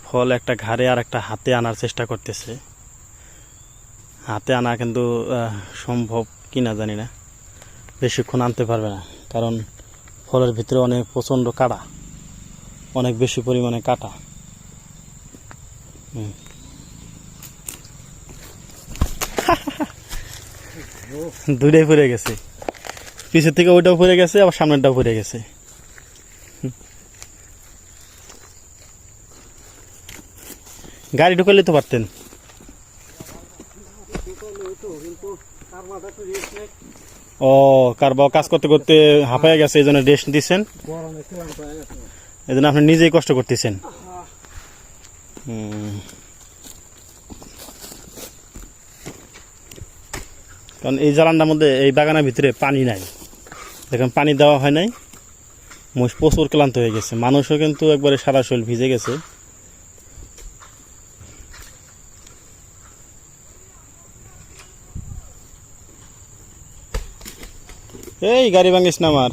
ফল একটা ঘাড়ে আর একটা হাতে আনার চেষ্টা করতেছে। হাতে আনা কিন্তু সম্ভব কিনা জানি না, বেশিক্ষণ আনতে পারবে না, কারণ ফলের ভিতরে অনেক প্রচণ্ড কাটা, অনেক বেশি পরিমাণে কাটা। দুইটাই পড়ে গেছে, পিছের থেকে ওইটাও পড়ে গেছে, আবার সামনেরটাও পড়ে গেছে। গাড়ি ঢুকালে তো পারতেন। ও কারবা কাজ করতে করতে হাঁপায় গেছে, এই জন্য রেস্ট দিচ্ছেন, এই জন্য আপনি নিজেই কষ্ট করতেছেন। কারণ এই জ্বালানটার মধ্যে, এই বাগানের ভিতরে পানি নাই, দেখেন পানি দেওয়া হয় নাই, মোষ প্রচুর ক্লান্ত হয়ে গেছে, মানুষও কিন্তু একবারে সারা শরীর ভিজে গেছে। এই গাড়ি ভাঙিস না আমার।